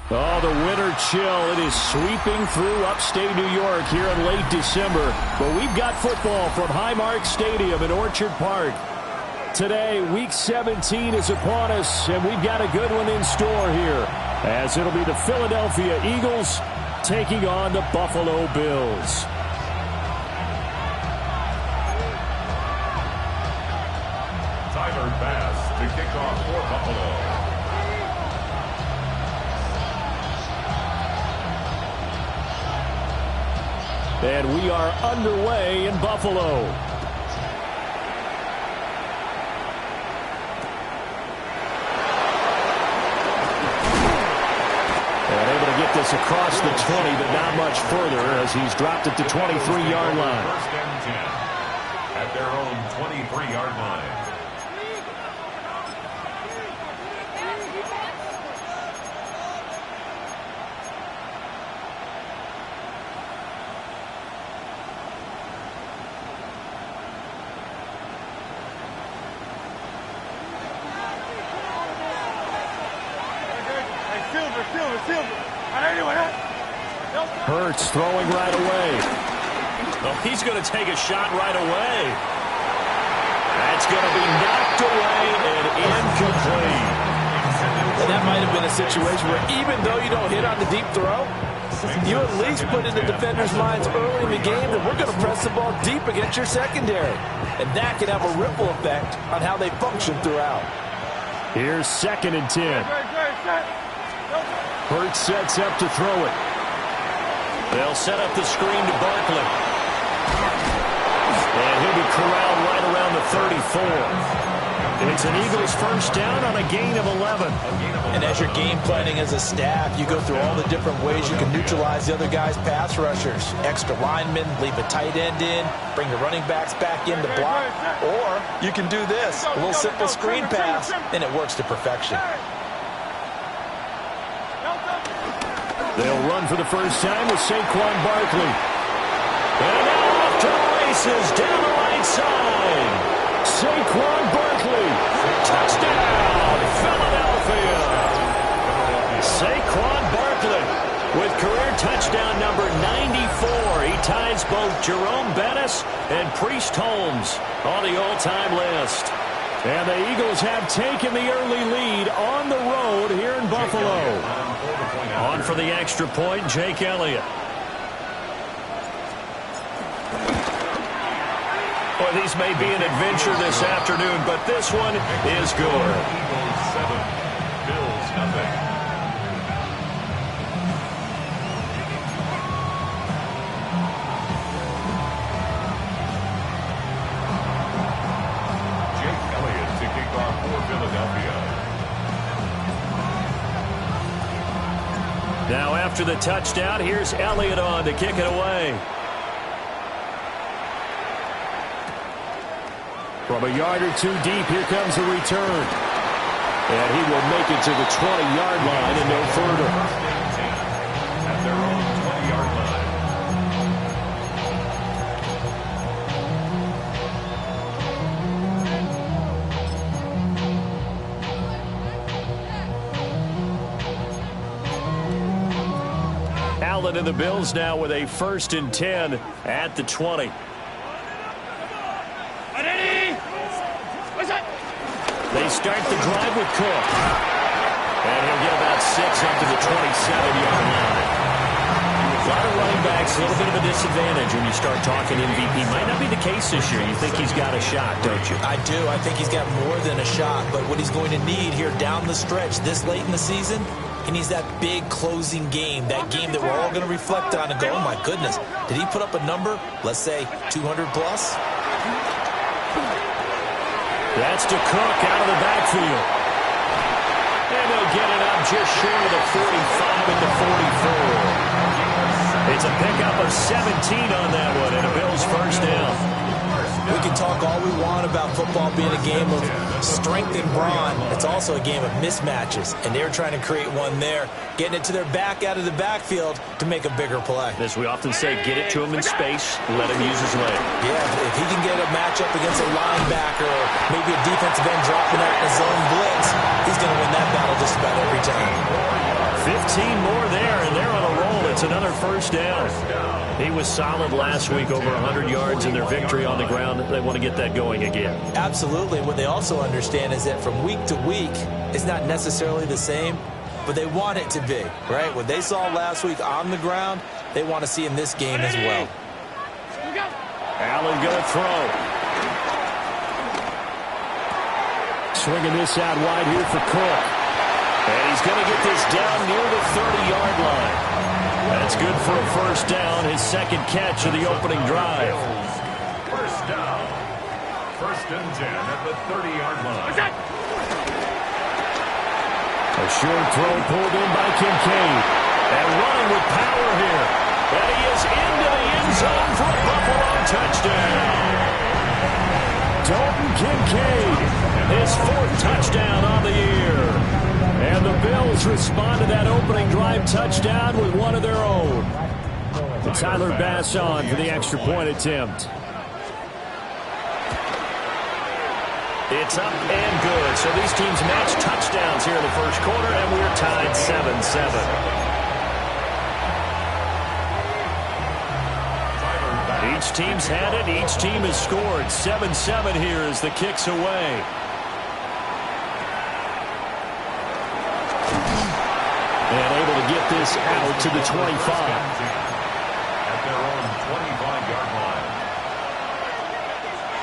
Oh, the winter chill. It is sweeping through upstate New York here in late December. But we've got football from Highmark Stadium in Orchard Park. Today, Week 17 is upon us, and we've got a good one in store here, as it'll be the Philadelphia Eagles taking on the Buffalo Bills. Tyler Bass to kick off for Buffalo. And we are underway in Buffalo. And able to get this across the 20, but not much further as he's dropped it to 23-yard line. First and 10 at their own 23-yard line. Hurts throwing right away. Oh, he's going to take a shot right away. That's going to be knocked away and incomplete. And that might have been a situation where even though you don't hit on the deep throw, you at least put in the defender's minds early in the game that we're going to press the ball deep against your secondary. And that can have a ripple effect on how they function throughout. Here's 2nd and 10. Hurts sets up to throw it. They'll set up the screen to Barkley. And he'll be corralled right around the 34. It's an Eagles first down on a gain of 11. And as you're game planning as a staff, you go through all the different ways you can neutralize the other guy's pass rushers. Extra linemen, leave a tight end in, bring the running backs back in to block. Or you can do this, a little simple screen pass, and it works to perfection. They'll run for the first time with Saquon Barkley. And now off to the races down the right side. Saquon Barkley. Touchdown, Philadelphia. Saquon Barkley with career touchdown number 94. He ties both Jerome Bettis and Priest Holmes on the all-time list. And the Eagles have taken the early lead on the road here in Buffalo. On for the extra point, Jake Elliott. Well, these may be an adventure this afternoon, but this one is good. Eagles 7, Bills nothing. Now after the touchdown, here's Elliott on to kick it away. From a yard or two deep, here comes the return. And he will make it to the 20-yard line and no further. At their own 20-yard line. Allen and the Bills now with a 1st and 10 at the 20. They start the drive with Cook. And he'll get about 6 up to the 27-yard line. A lot of running backs, a little bit of a disadvantage when you start talking MVP. Might not be the case this year. You think he's got a shot, don't you? I do. I think he's got more than a shot. But what he's going to need here down the stretch this late in the season, he needs that big closing game, that game that we're all going to reflect on and go, oh, my goodness, did he put up a number, let's say, 200 plus? That's to Cook out of the backfield. And they'll get it up just short of the 45 and the 44. It's a pickup of 17 on that one and a Bills first down. We can talk all we want about football being a game of strength and brawn. It's also a game of mismatches, and they're trying to create one there, getting it to their back out of the backfield to make a bigger play. As we often say, get it to him in space, let him use his leg. Yeah, if he can get a matchup against a linebacker or maybe a defensive end dropping out in a zone blitz, he's going to win that battle just about every time. 15 more there, and they're on a roll. It's another first down. He was solid last week, over 100 yards in their victory on the ground. They want to get that going again. Absolutely. What they also understand is that from week to week, it's not necessarily the same, but they want it to be, right? What they saw last week on the ground, they want to see in this game as well. Allen going to throw. Swinging this out wide here for Cook. And he's going to get this down near the 30-yard line. That's good for a first down, his second catch of the opening drive. First down. First and 10 at the 30-yard line. A short throw pulled in by Kincaid. And running with power here. And he is into the end zone for a Buffalo touchdown. Dalton Kincaid, his fourth touchdown on the year. And the Bills respond to that opening drive touchdown with one of their own. Tyler Bass on for the extra point attempt. It's up and good. So these teams match touchdowns here in the first quarter, and we're tied 7-7. Each team's had it. Each team has scored. 7-7 here as the kick's away. And able to get this out to the 25. At their own 25-yard line.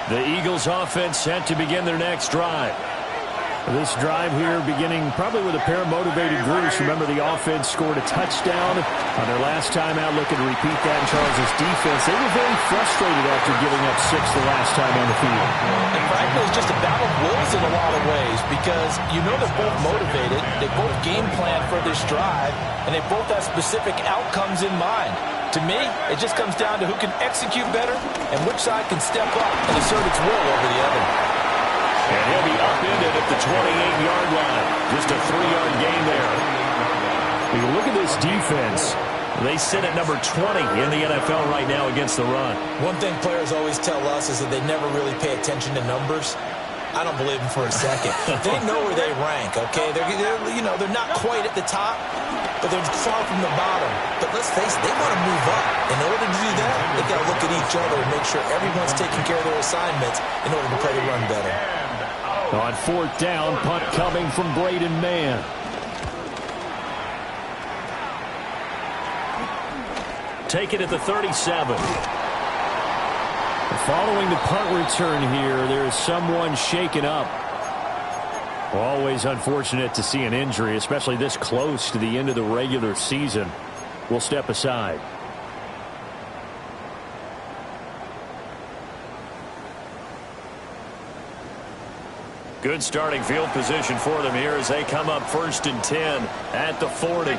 The Eagles offense set to begin their next drive. This drive here beginning probably with a pair of motivated groups. Remember, the offense scored a touchdown on their last time out. Looking to repeat that in Charles' defense. They were very frustrated after giving up 6 the last time on the field. And frankly, it's just a battle of wills in a lot of ways because you know they're both motivated. They both game plan for this drive, and they both have specific outcomes in mind. To me, it just comes down to who can execute better and which side can step up and assert its will over the other. And he'll be upended at the 28-yard line. Just a 3-yard gain there. You look at this defense. They sit at number 20 in the NFL right now against the run. One thing players always tell us is that they never really pay attention to numbers. I don't believe them for a second. They know where they rank, okay? They're not quite at the top, but they're far from the bottom. But let's face it, they want to move up. In order to do that, they've got to look at each other and make sure everyone's taking care of their assignments in order to play the run better. On fourth down, punt coming from Braden Mann. Take it at the 37. Following the punt return here, there is someone shaken up. Always unfortunate to see an injury, especially this close to the end of the regular season. We'll step aside. Good starting field position for them here as they come up first and 10 at the 40.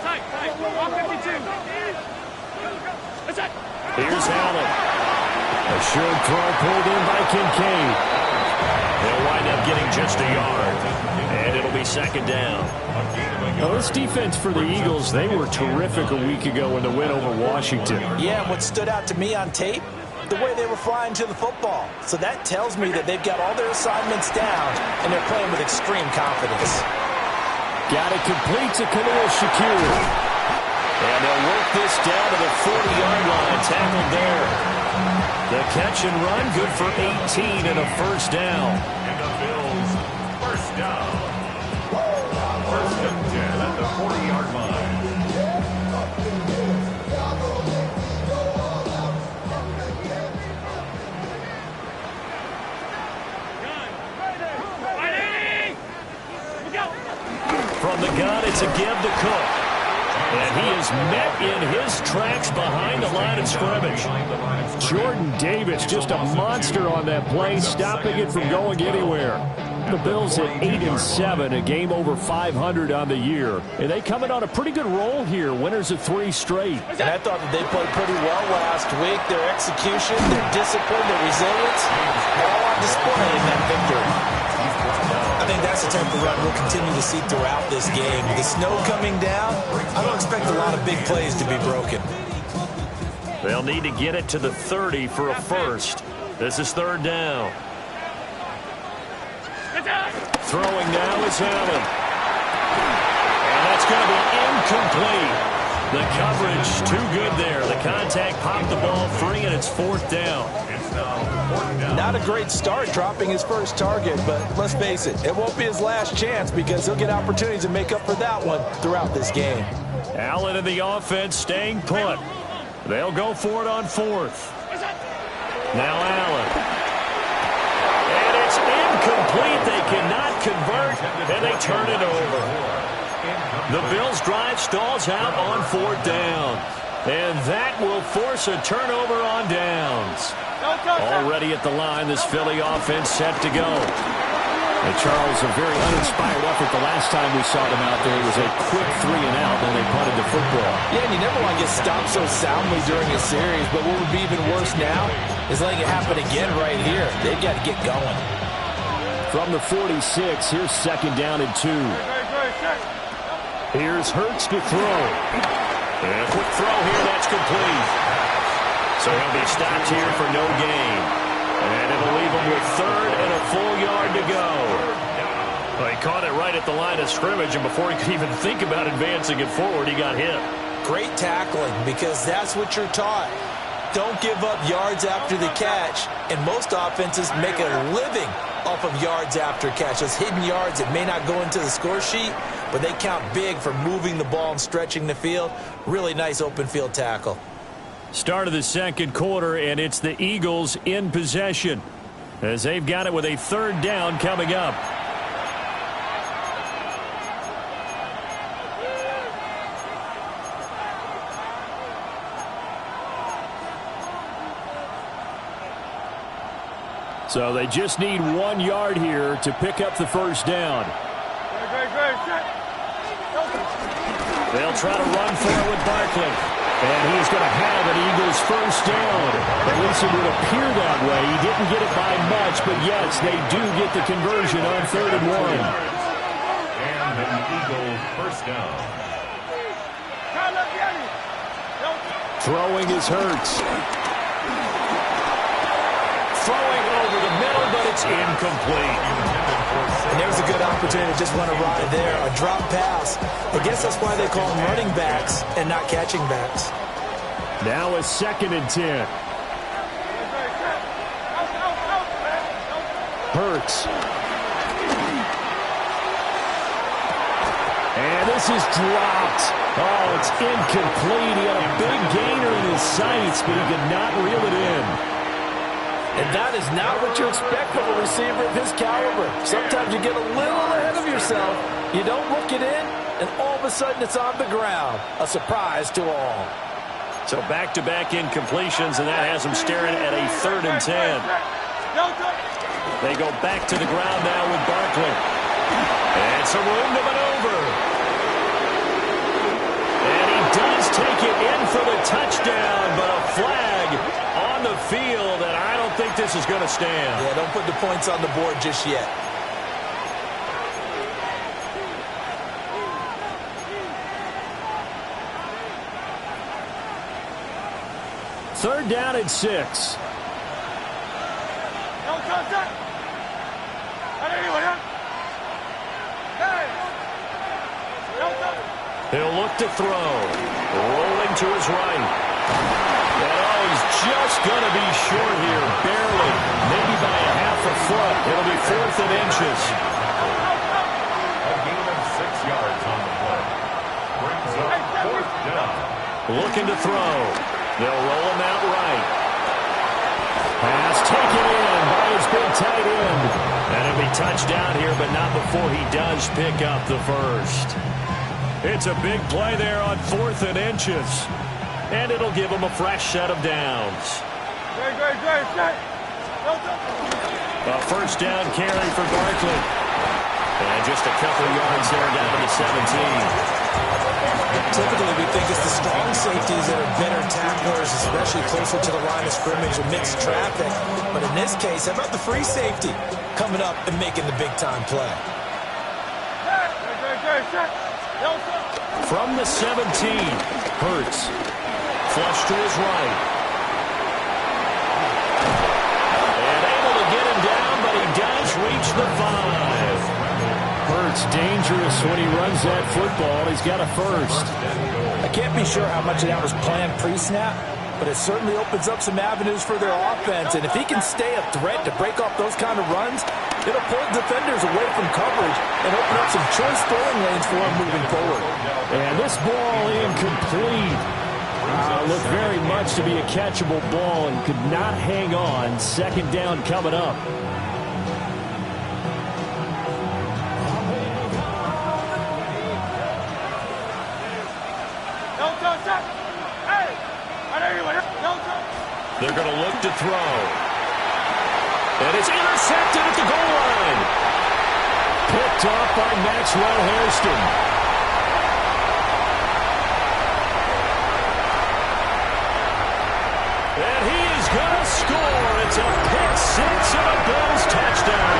Here's Allen. A short throw pulled in by Kincaid. They'll wind up getting just a yard. And it'll be second down. Now, this defense for the Eagles, they were terrific a week ago in the win over Washington. Yeah, and what stood out to me on tape, the way they were flying to the football. So that tells me that they've got all their assignments down, and they're playing with extreme confidence. Got it complete to Khalil Shakir. And they'll work this down to the 40-yard line, tackled there. The catch and run, good for 18 and a first down. And the Bills, first down. First and 10 at the 40-yard line. From the gun, it's a give to Cook. And he is met in his tracks behind the line of scrimmage. Jordan Davis, just a monster on that play, stopping it from going anywhere. The Bills at 8-7, a game over 500 on the year. And they coming on a pretty good roll here, winners of 3 straight. And I thought that they played pretty well last week. Their execution, their discipline, their resilience, all on display in that victory. I think that's the type of run we'll continue to see throughout this game. With the snow coming down, I don't expect a lot of big plays to be broken. They'll need to get it to the 30 for a first. This is third down. Throwing now is Allen. And that's it's going to be incomplete. The coverage too good there. The contact popped the ball free, and it's 4th down. It's now 4th down. Not a great start dropping his first target, but let's face it, it won't be his last chance because he'll get opportunities to make up for that one throughout this game. Allen in the offense staying put. They'll go for it on 4th. Now Allen. And it's incomplete. They cannot convert, and they turn it over. The Bills' drive stalls out on 4th down. And that will force a turnover on downs. Already at the line, this Philly offense set to go. And Charles, a very uninspired effort the last time we saw them out there. It was a quick 3 and out, then they punted the football. Yeah, and you never want to get stopped so soundly during a series, but what would be even worse now is letting it happen again right here. They've got to get going. From the 46, here's 2nd down and 2. Here's Hurts to throw. And a quick throw here, that's complete. So he'll be stopped here for no gain. And it'll leave him with 3rd and a full yard to go. Well, he caught it right at the line of scrimmage, and before he could even think about advancing it forward, he got hit. Great tackling, because that's what you're taught. Don't give up yards after the catch, and most offenses make a living off of yards after catch. Those hidden yards that may not go into the score sheet, but they count big for moving the ball and stretching the field. Really nice open field tackle. Start of the 2nd quarter, and it's the Eagles in possession as they've got it with a 3rd down coming up. So they just need 1 yard here to pick up the 1st down. They'll try to run for it with Barkley. And he's going to have an Eagles 1st down. At least it would appear that way. He didn't get it by much, but yes, they do get the conversion on 3rd and 1. And an Eagles 1st down. Throwing is Hurts. Throwing over the middle, but it's incomplete. And there's a good opportunity to just run a ride there, a drop pass. I guess that's why they call them running backs and not catching backs. Now a 2nd and 10. Hurts. And this is dropped. Oh, it's incomplete. He had a big gainer in his sights, but he could not reel it in. And that is not what you expect from a receiver of his caliber. Sometimes you get a little ahead of yourself. You don't look it in, and all of a sudden it's on the ground. A surprise to all. So back-to-back incompletions, and that has them staring at a 3rd and 10. They go back to the ground now with Barkley. And some room to maneuver. And he does take it in for the touchdown, but a flag on the field, and I don't think this is going to stand. Yeah, don't put the points on the board just yet. Third down and 6. He'll look to throw. Rolling to his right. Oh, he's just going to be short here. Barely. Maybe by a half a foot. It'll be 4th and inches. A gain of 6 yards on the play. Brings up 4th down. Looking to throw. They'll roll him out right. Pass taken in by his big tight end. And it'll be touchdown here, but not before he does pick up the first. It's a big play there on 4th and inches. And it'll give him a fresh set of downs. A 1st down carry for Barkley. And just a couple yards there down to the 17. Typically, we think it's the strong safeties that are better tacklers, especially closer to the line of scrimmage or mixed traffic. But in this case, how about the free safety coming up and making the big-time play? From the 17, Hurts. Flush to his right. And able to get him down, but he does reach the 5. looks dangerous when he runs that football. He's got a first. I can't be sure how much of that was planned pre-snap, but it certainly opens up some avenues for their offense. And if he can stay a threat to break off those kind of runs, it'll pull defenders away from coverage and open up some choice throwing lanes for him moving forward. And this ball incomplete. Looked very much to be a catchable ball and could not hang on. Second down coming up. They're going to look to throw. And it's intercepted at the goal line. Picked off by Maxwell Hairston. And he is going to score. It's a pick six and a Bills touchdown.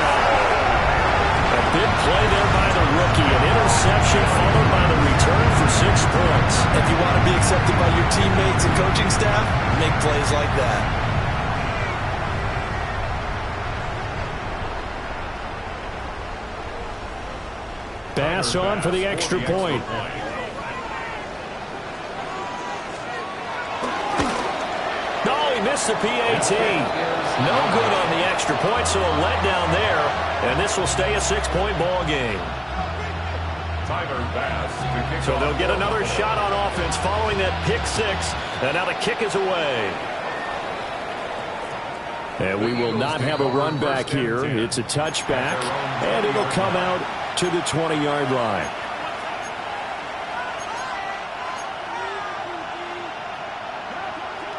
A big play there by the rookie. An interception followed by the return for 6 points. If you want to be accepted by your teammates and coaching staff, make plays like that. Bass on for the extra point. No, he missed the PAT. No good on the extra point, so a letdown there. And this will stay a 6-point ball game. So they'll get another shot on offense following that pick six. And now the kick is away. And we will not have a run back here. It's a touchback. And it'll come out to the 20-yard line.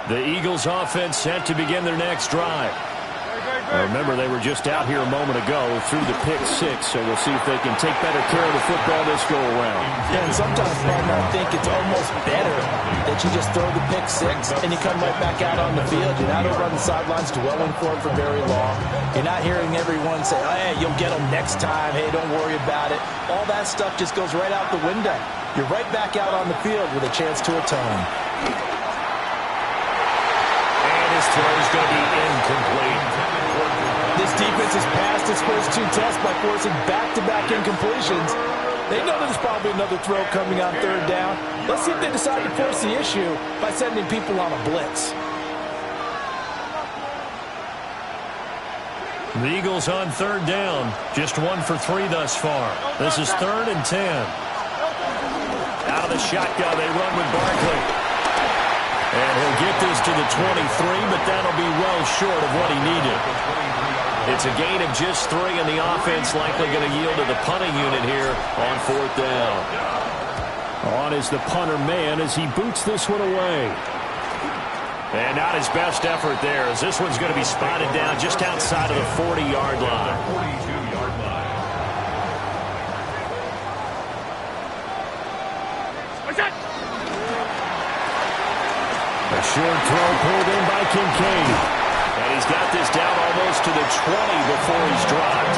The Eagles offense set to begin their next drive. Remember, they were just out here a moment ago through the pick six, so we'll see if they can take better care of the football this go-around. Yeah, and sometimes, partner, I think it's almost better that you just throw the pick six and you come right back out on the field. You're not over on the sidelines dwelling for it for very long. You're not hearing everyone say, oh, hey, you'll get them next time. Hey, don't worry about it. All that stuff just goes right out the window. You're right back out on the field with a chance to atone. And his throw is going to be incomplete. This defense has passed its first 2 tests by forcing back-to-back incompletions. They know there's probably another throw coming on 3rd down. Let's see if they decide to force the issue by sending people on a blitz. The Eagles on 3rd down. Just 1 for 3 thus far. This is 3rd and 10. Out of the shotgun, they run with Barkley. And he'll get this to the 23, but that'll be well short of what he needed. It's a gain of just 3, and the offense likely going to yield to the punting unit here on 4th down. On is the punter man as he boots this one away. And not his best effort there, as this one's going to be spotted down just outside of the 40-yard line. 42-yard line. A short throw pulled in by Kincaid. And he's got this down almost to the 20 before he's dropped.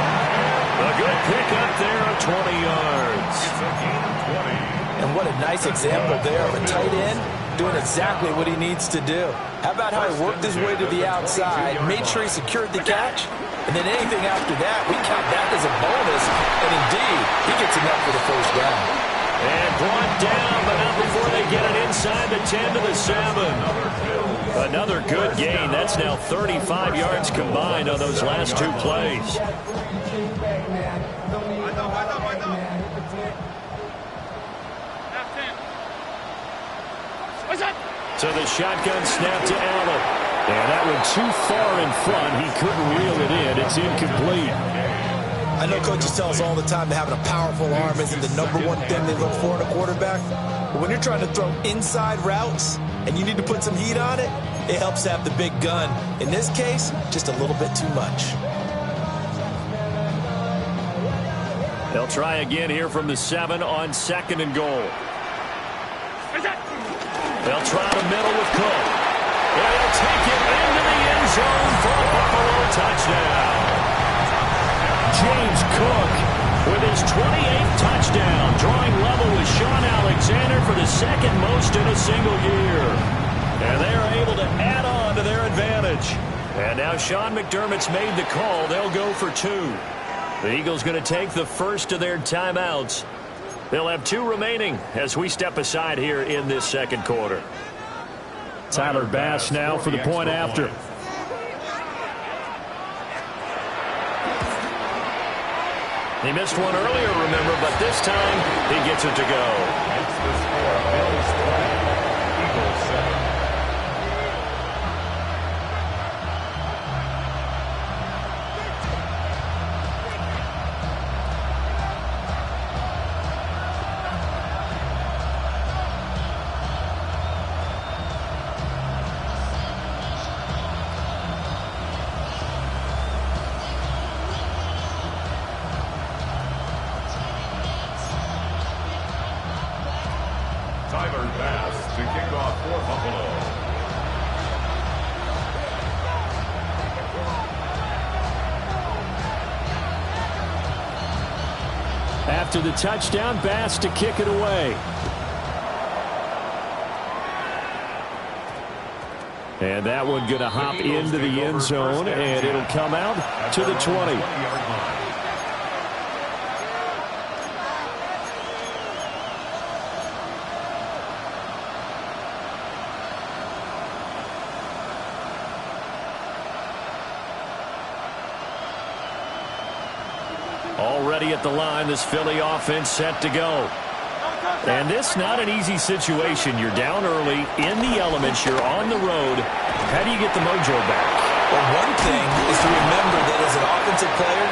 A good pickup there of 20 yards. It's a gain of 20. And what a nice example there of a tight end doing exactly what he needs to do. How about how he worked his way to the outside, made sure he secured the catch, and then anything after that, we count that as a bonus. And indeed, he gets enough for the first down. And brought down, but not before they get it inside the 10 to the 7. Another good gain. That's now 35 yards combined on those last 2 plays. So the shotgun snap to Allen. And that one too far in front. He couldn't reel it in. It's incomplete. I know coaches tell us all the time that having a powerful arm isn't the #1 thing they look for in a quarterback. But when you're trying to throw inside routes and you need to put some heat on it, it helps to have the big gun. In this case, just a little bit too much. They'll try again here from the 7 on 2nd and goal. They'll try the middle with Cook. And he'll take it into the end zone for a Buffalo touchdown. James Cook with his 28th touchdown, drawing level with Sean Alexander for the 2nd most in a single year. And they are able to add on to their advantage. And now Sean McDermott's made the call. They'll go for 2. The Eagles going to take the first of their timeouts. They'll have 2 remaining as we step aside here in this second quarter. Tyler Bass now for the point after. He missed one earlier, remember, but this time he gets it to go. It's the score. Bills 20, Eagles 7. Tyler Bass to kick off for Buffalo. After the touchdown, Bass to kick it away. And that one going to hop into the end zone, and it'll come out to the 20. Already at the line, this Philly offense set to go. And this not an easy situation. You're down early, in the elements, you're on the road. How do you get the mojo back? Well, one thing is to remember that as an offensive player,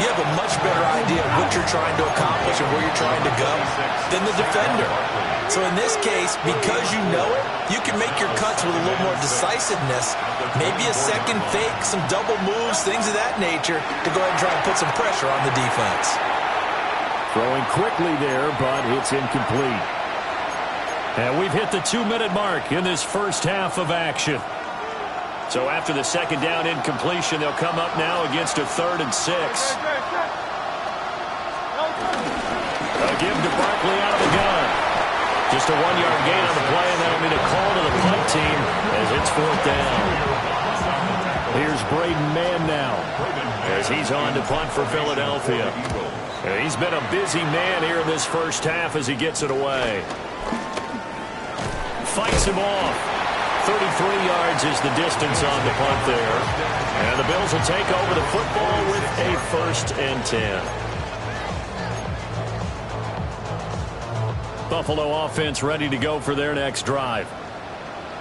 you have a much better idea of what you're trying to accomplish and where you're trying to go than the defender. So in this case, because you know it, you can make your cuts with a little more decisiveness, maybe a second fake, some double moves, things of that nature, to go ahead and try and put some pressure on the defense. Throwing quickly there, but it's incomplete. And we've hit the 2-minute mark in this first half of action. So after the second down incompletion, they'll come up now against a 3rd and 6. A give to Barkley out of the gun. Just a 1-yard gain on the play, and that'll mean a call to the punt team as it's 4th down. Here's Braden Mann now as he's on to punt for Philadelphia. And he's been a busy man here in this first half as he gets it away. Fights him off. 33 yards is the distance on the punt there. And the Bills will take over the football with a 1st and 10. Buffalo offense ready to go for their next drive.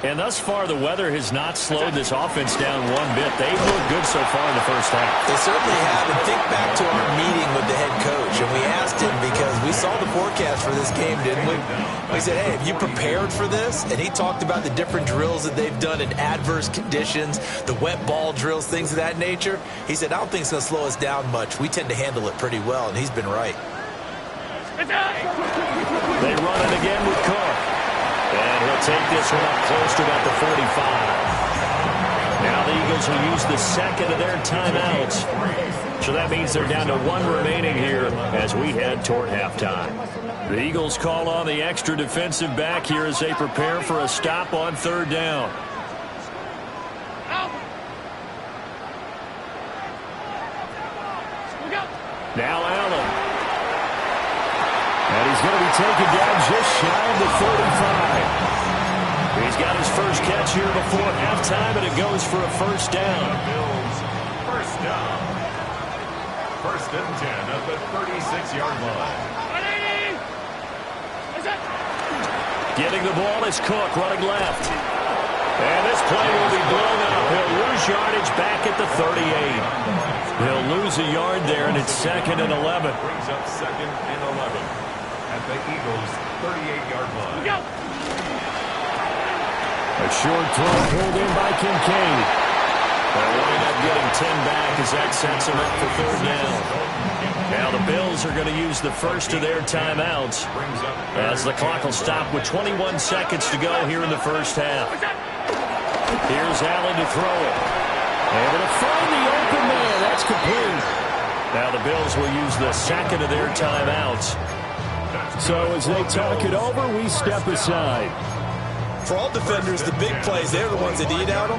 And thus far, the weather has not slowed this offense down one bit. They've looked good so far in the first half. They certainly have. And think back to our meeting with the head coach. And we asked him because we saw the forecast for this game, didn't we? We said, hey, have you prepared for this? And he talked about the different drills that they've done in adverse conditions, the wet ball drills, things of that nature. He said, I don't think it's going to slow us down much. We tend to handle it pretty well, and he's been right. They run it again with Cook. And he'll take this one up close to about the 45. Now the Eagles will use the second of their timeouts. So that means they're down to 1 remaining here as we head toward halftime. The Eagles call on the extra defensive back here as they prepare for a stop on 3rd down. Now Allen. And he's going to be taken down just shy of the 45. He's got his first catch here before halftime, and it goes for a 1st down. Bills, 1st down. 1st and 10 at the 36-yard line. Getting the ball is Cook running left. And this play will be blown up. He'll lose yardage back at the 38. He'll lose a yard there, and it's 2nd and 11. Brings up 2nd and 11. At the Eagles' 38-yard line. A short throw pulled in by Kincaid. They'll wind up getting 10 back as that sets them up for 3rd down. Now the Bills are going to use the first of their timeouts as the clock will stop with 21 seconds to go here in the first half. Here's Allen to throw it. Able to find the open man. That's complete. Now the Bills will use the second of their timeouts. So as they talk it over, we step aside. For all defenders, the big plays, they're the ones that eat out them.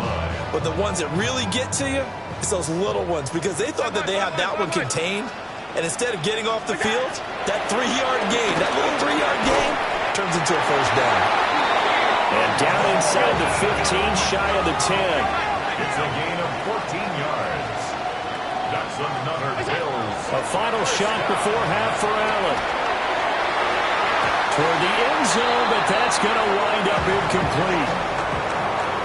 But the ones that really get to you, it's those little ones. Because they thought that they had that one contained. And instead of getting off the field, that 3-yard gain, that little 3-yard gain, turns into a first down. And down inside the 15, shy of the 10. It's a gain of 14 yards. That's another Bills. A final shot before half for Allen. Toward the end zone, but that's going to wind up incomplete.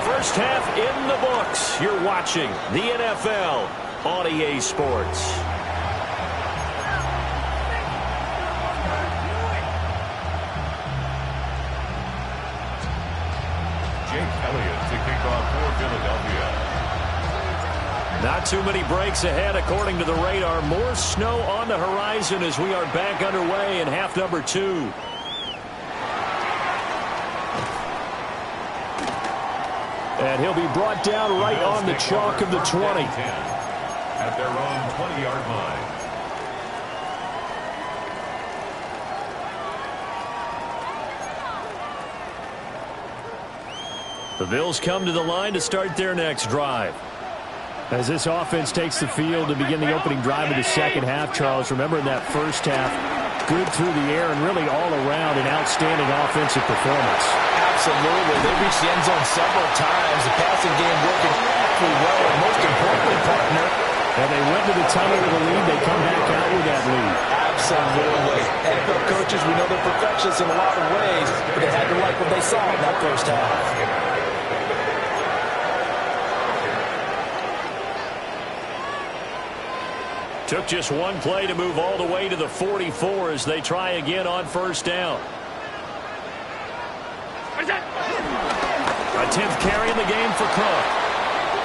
First half in the books. You're watching the NFL on EA Sports. Jake Elliott to kick off for Philadelphia. Not too many breaks ahead according to the radar. More snow on the horizon as we are back underway in half number 2. And he'll be brought down right on the chalk of the 20. At their own 20-yard line. The Bills come to the line to start their next drive. As this offense takes the field to begin the opening drive of the second half, Charles, remember in that first half, good through the air and really all around an outstanding offensive performance. Absolutely. They reached the end zone several times. The passing game working awfully well, and most importantly, partner. And they went to the tunnel with a lead. They come back out with that lead. Absolutely. NFL coaches, we know they're perfectionists in a lot of ways, but they had to like what they saw in that first half. Took just one play to move all the way to the 44 as they try again on first down. A 10th carry in the game for Cook.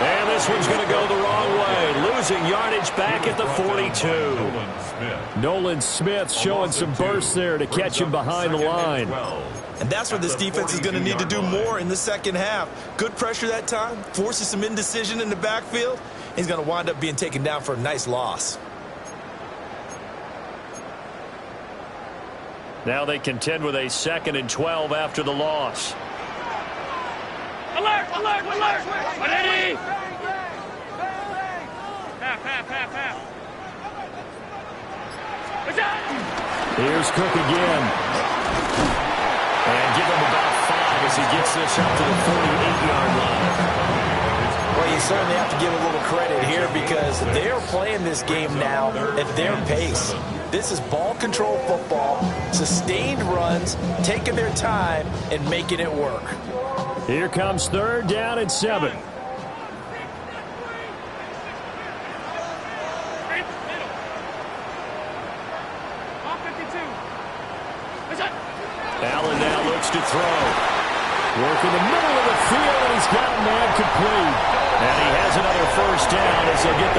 And this one's going to go the wrong way. Losing yardage back at the 42. Nolan Smith showing some burst there to catch him behind the line. And that's where this defense is going to need to do more in the second half. Good pressure that time, forces some indecision in the backfield. He's going to wind up being taken down for a nice loss. Now they contend with a 2nd and 12 after the loss. Alert! Alert! Alert! Ready! Half. Here's Cook again. And give him about 5 as he gets this up to the 48-yard line. Well, you certainly have to give a little credit here because they're playing this game now at their pace. This is ball control football, sustained runs, taking their time, and making it work. Here comes 3rd down and 7. Allen now looks to throw. Work in the middle of the field, and he's got a man complete. And he has another first down as they'll get